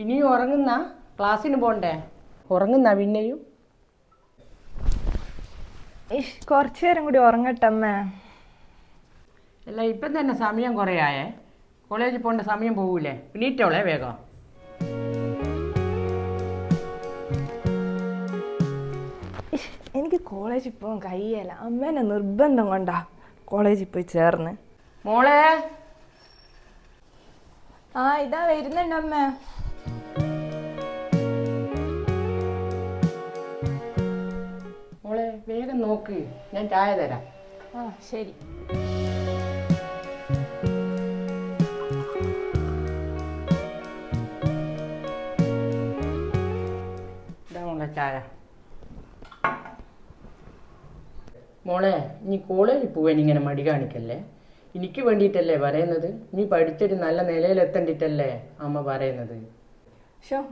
ഇനിയും ഉറങ്ങുന്ന ക്ലാസ്സിന് പോണ്ടേ? ഉറങ്ങുന്ന പിന്നെയും കുറച്ചു നേരം കൂടി ഉറങ്ങട്ടമ്മ. അല്ല ഇപ്പം തന്നെ സമയം കുറേ ആയേ. കോളേജിൽ പോകേണ്ട സമയം പോകൂലേ? പിന്നീറ്റോളെ വേഗം. എനിക്ക് കോളേജിൽ പോകാൻ കഴിയല. അമ്മേനെ നിർബന്ധം കൊണ്ടാ കോളേജിൽ പോയി ചേർന്ന്. മോളെ ഇതാ വരുന്നുണ്ട് അമ്മ. മോളെ വേഗം നോക്ക്, ഞാൻ ചായ തരാം. ശരി. ഇതാ മോളെ ചായ. മോളെ നീ കോളേജിൽ പോവാൻ ഇങ്ങനെ മടി കാണിക്കല്ലേ. എനിക്ക് വേണ്ടിയിട്ടല്ലേ പറയുന്നത്. നീ പഠിച്ചൊരു നല്ല നിലയിലെത്തേണ്ടിട്ടല്ലേ അമ്മ പറയുന്നത്.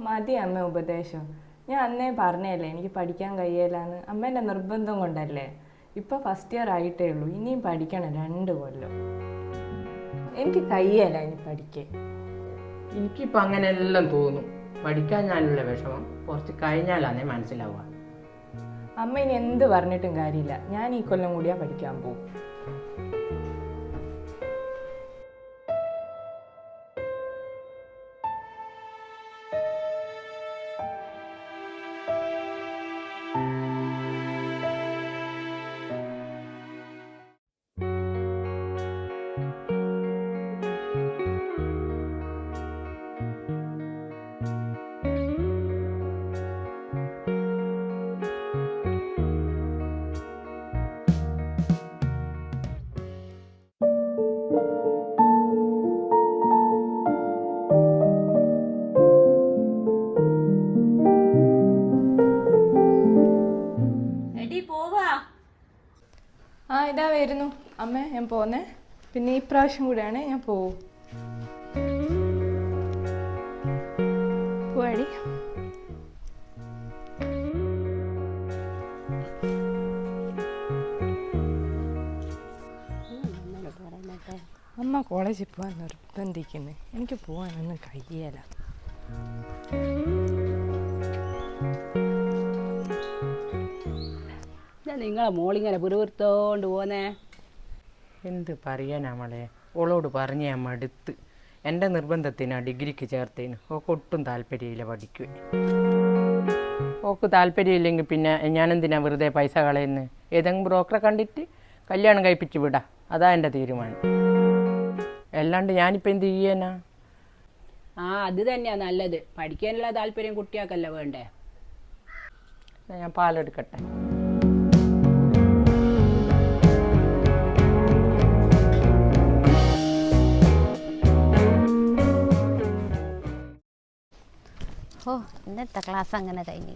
മതി അമ്മ ഉപദേശം. ഞാൻ അന്നേ പറഞ്ഞല്ലേ എനിക്ക് പഠിക്കാൻ കഴിയലാന്ന്. അമ്മേൻ്റെ നിർബന്ധം കൊണ്ടല്ലേ. ഇപ്പോൾ ഫസ്റ്റ് ഇയർ ആയിട്ടേ ഉള്ളൂ. ഇനിയും പഠിക്കണം 2 കൊല്ലം. എനിക്ക് കഴിയല ഇനി പഠിക്കാൻ. എനിക്കിപ്പോൾ അങ്ങനെയെല്ലാം തോന്നും. പഠിക്കാൻ ഞാനുള്ള വിഷമം കുറച്ച് കഴിഞ്ഞാലാന്നേ മനസ്സിലാവുക. അമ്മ ഇനി എന്ത് പറഞ്ഞിട്ടും കാര്യമില്ല. ഞാൻ ഈ കൊല്ലം കൂടിയാ പഠിക്കാൻ പോകും. ഇതാ വരുന്നു അമ്മ. ഞാൻ പോന്നേ. പിന്നെ ഈ പ്രാവശ്യം കൂടെയാണ് ഞാൻ പോവും. പോവാടി. അമ്മ കോളേജിൽ പോകാൻ നിർബന്ധിക്കുന്നു. എനിക്ക് പോകാനൊന്നും കഴിയല. നിങ്ങളെ മോളിങ്ങനെ പുറത്തോണ്ട് പോന്നേ. എന്ത് പറയാനാ മോളെ, ഓളോട് പറഞ്ഞ് ഞാൻ മടുത്ത്. എൻ്റെ നിർബന്ധത്തിനാണ് ഡിഗ്രിക്ക് ചേർത്തേന്. ഓക്ക് ഒട്ടും താല്പര്യമില്ല പഠിക്കുവാൻ. ഓക്ക് താല്പര്യമില്ലെങ്കിൽ പിന്നെ ഞാനെന്തിനാ വെറുതെ പൈസ കളയുന്നത്? ഏതെങ്കിലും ബ്രോക്കറെ കണ്ടിട്ട് കല്യാണം കഴിപ്പിച്ച് വിടാം. അതാ എൻ്റെ തീരുമാനം. അല്ലാണ്ട് ഞാനിപ്പോൾ എന്ത് ചെയ്യാനാ? അത് തന്നെയാ നല്ലത്. പഠിക്കാനുള്ള താല്പര്യം കുട്ടിയാക്കല്ല വേണ്ടേ. ഞാൻ പാലെടുക്കട്ടെ. ഇന്നത്തെ ക്ലാസ് അങ്ങനെ കഴിഞ്ഞു.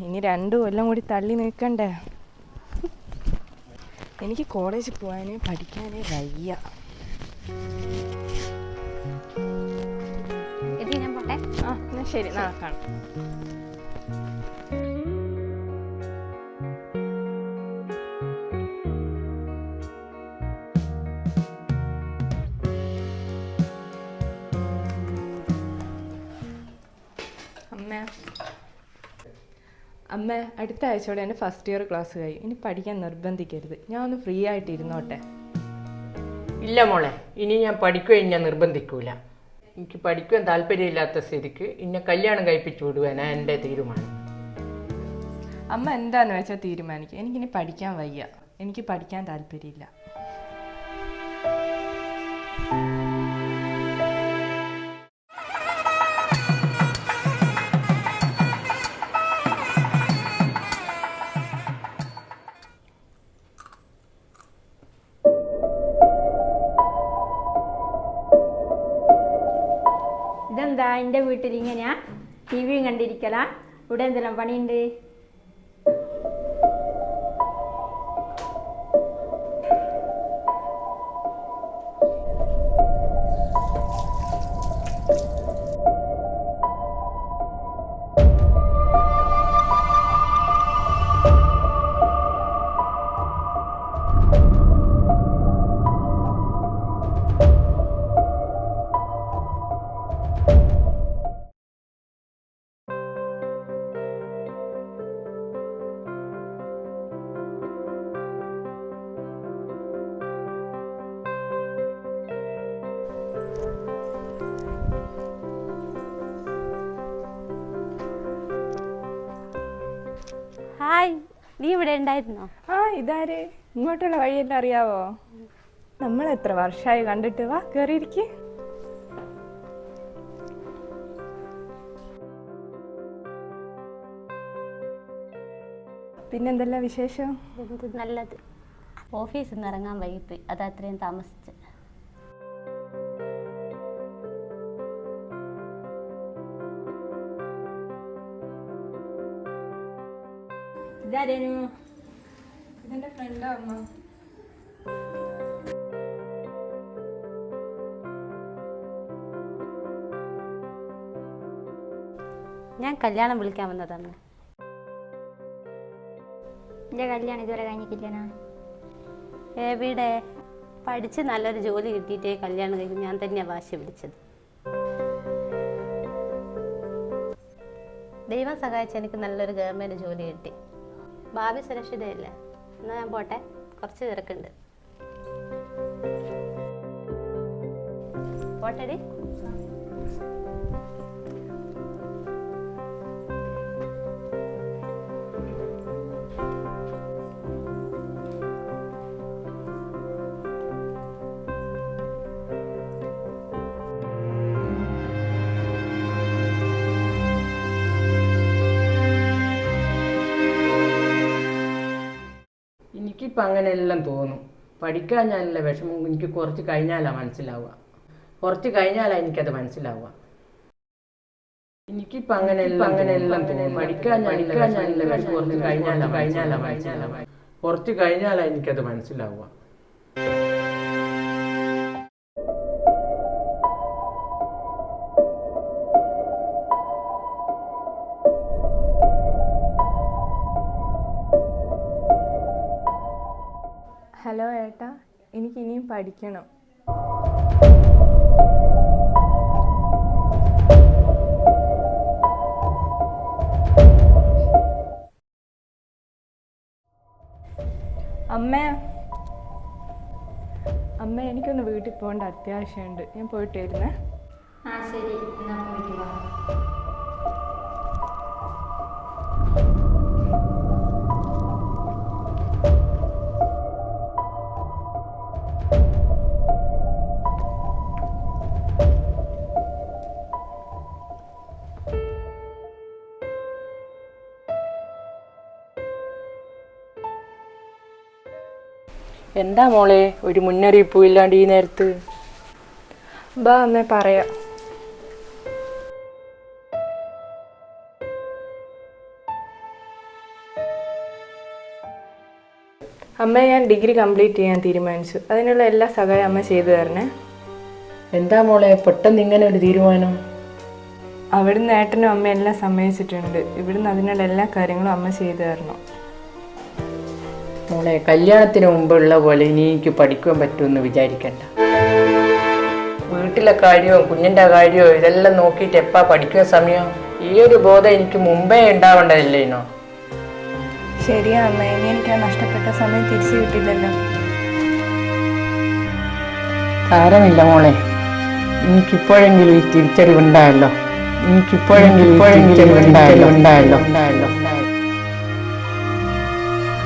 ഇനി 2 കൊല്ലം കൂടി തള്ളി നിൽക്കണ്ടേ. എനിക്ക് കോളേജിൽ പോകാനേ പഠിക്കാനേ വയ്യ. ഞാൻ പോട്ടെ. എന്നാ ശരി, നാളെ കാണാം. അമ്മ അടുത്ത ആഴ്ചയോടെ എൻ്റെ ഫസ്റ്റ് ഇയർ ക്ലാസ് കഴിയും. ഇനി പഠിക്കാൻ നിർബന്ധിക്കരുത്. ഞാൻ ഒന്ന് ഫ്രീ ആയിട്ട് ഇരുന്നോട്ടെ. ഇല്ല മോളെ, ഇനി ഞാൻ പഠിക്കുകയും ഞാൻ നിർബന്ധിക്കൂല. എനിക്ക് പഠിക്കുവാൻ താല്പര്യമില്ലാത്ത സ്ഥിതിക്ക് ഇന്നെ കല്യാണം കഴിപ്പിച്ചു വിടുവാനാണ് എൻ്റെ തീരുമാനം. അമ്മ എന്താന്ന് വെച്ചാൽ തീരുമാനിക്കും. എനിക്കിനി പഠിക്കാൻ വയ്യ. എനിക്ക് പഠിക്കാൻ താല്പര്യമില്ല. ഇതെന്താ എൻ്റെ വീട്ടിൽ ഇങ്ങനെയാ? ടി വിയും കണ്ടിരിക്കലാ? ഇവിടെ എന്തെല്ലാം പണിയുണ്ട്? നീ ഇവിടെ ഉണ്ടായിരുന്നോ? ആ ഇതാര്? ഇങ്ങോട്ടുള്ള വഴിയെല്ലാം അറിയാവോ? നമ്മൾ എത്ര വർഷമായി കണ്ടിട്ട്. വാ കയറിയിരിക്ക്. പിന്നെന്തെല്ലാം വിശേഷം? എന്ത് നല്ലത്. ഓഫീസിൽ നിന്ന് ഇറങ്ങാൻ വൈകിപ്പോയി, അത് അത്രയും താമസിച്ച്. ഇതാരേനു? ഇതെന്റെ ഫ്രണ്ടാ അമ്മ. ഞാൻ കല്യാണം വിളിക്കാൻ വന്നതാണ്. എൻ്റെ കല്യാണം ഇതുവരെ കഴിഞ്ഞിട്ടില്ലനാ. എവിടെ? പഠിച്ച് നല്ലൊരു ജോലി കിട്ടിയിട്ടേ കല്യാണം കഴിക്കും. ഞാൻ തന്നെയാണ് വാശി പിടിച്ചത്. ദൈവം സഹായിച്ച് എനിക്ക് നല്ലൊരു ഗവൺമെൻറ് ജോലി കിട്ടി. ഭാവി സുരക്ഷിതയല്ലേ? എന്നാൽ ഞാൻ പോട്ടെ, കുറച്ച് തിരക്കുണ്ട്. പോട്ടെടി. എനിക്കിപ്പോൾ അങ്ങനെയെല്ലാം തോന്നും. പഠിക്കാൻ ഞാനല്ല വിഷമം, എനിക്ക് കുറച്ച് കഴിഞ്ഞാലാണ് മനസ്സിലാവുക. കുറച്ച് കഴിഞ്ഞാലാണ് എനിക്കത് മനസ്സിലാവുക. എനിക്കിപ്പോൾ അങ്ങനെയെല്ലാം തോന്നും. പഠിക്കാൻ ഞാനല്ല വിഷമം, കുറച്ച് കഴിഞ്ഞാലാണ് കുറച്ച് കഴിഞ്ഞാലാണ് എനിക്കത് മനസ്സിലാവുക. ഹലോ ഏട്ടാ, എനിക്ക് ഇനിയും പഠിക്കണം. അമ്മ എനിക്കൊന്ന് വീട്ടിൽ പോകേണ്ട അത്യാവശ്യമുണ്ട്. ഞാൻ പോയിട്ട് വരുന്നേ. ആ ശരി, എന്നാ പോയിട്ട് വാ. എന്താ മോളെ ഒരു മുന്നറിയിപ്പും ഇല്ലാണ്ട് ഈ നേരത്ത്? ബാ അമ്മേ പറയാം. അമ്മ ഞാൻ ഡിഗ്രി കംപ്ലീറ്റ് ചെയ്യാൻ തീരുമാനിച്ചു. അതിനുള്ള എല്ലാ സഹായം അമ്മ ചെയ്തു തരണേ. എന്താ മോളെ പെട്ടെന്ന് ഇങ്ങനെ ഒരു തീരുമാനം? അവിടുന്ന് ഏട്ടനും അമ്മ എല്ലാം സമ്മതിച്ചിട്ടുണ്ട്. ഇവിടുന്ന് അതിനുള്ള എല്ലാ കാര്യങ്ങളും അമ്മ ചെയ്തു തരണം. മോളെ കല്യാണത്തിന് മുമ്പുള്ള പോലെ ഇനി എനിക്ക് പഠിക്കുവാൻ പറ്റുമെന്ന് വിചാരിക്കണ്ട. വീട്ടിലെ കാര്യവും കുഞ്ഞിൻ്റെ കാര്യവും ഇതെല്ലാം നോക്കിയിട്ട് എപ്പാ പഠിക്കുന്ന സമയം? ഈ ഒരു ബോധം എനിക്ക് മുമ്പേ ഉണ്ടാവേണ്ടതല്ലേനോ? ശരിയാ അമ്മ, ഇനി എനിക്ക് ആ നഷ്ടപ്പെട്ട സമയം തിരിച്ചു കിട്ടില്ലല്ലോ. സാരമില്ല മോളെ, എനിക്കിപ്പോഴെങ്കിലും ഈ തിരിച്ചറിവുണ്ടായല്ലോ.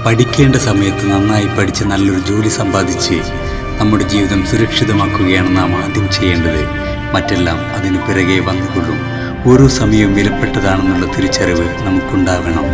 പഠിക്കേണ്ട സമയത്ത് നന്നായി പഠിച്ച് നല്ലൊരു ജോലി സമ്പാദിച്ച് നമ്മുടെ ജീവിതം സുരക്ഷിതമാക്കുകയാണ് നാം ആദ്യം ചെയ്യേണ്ടത്. മറ്റെല്ലാം അതിന് പിറകെ വന്നുകൊള്ളും. ഓരോ സമയവും വിലപ്പെട്ടതാണെന്നുള്ള തിരിച്ചറിവ് നമുക്കുണ്ടാവണം.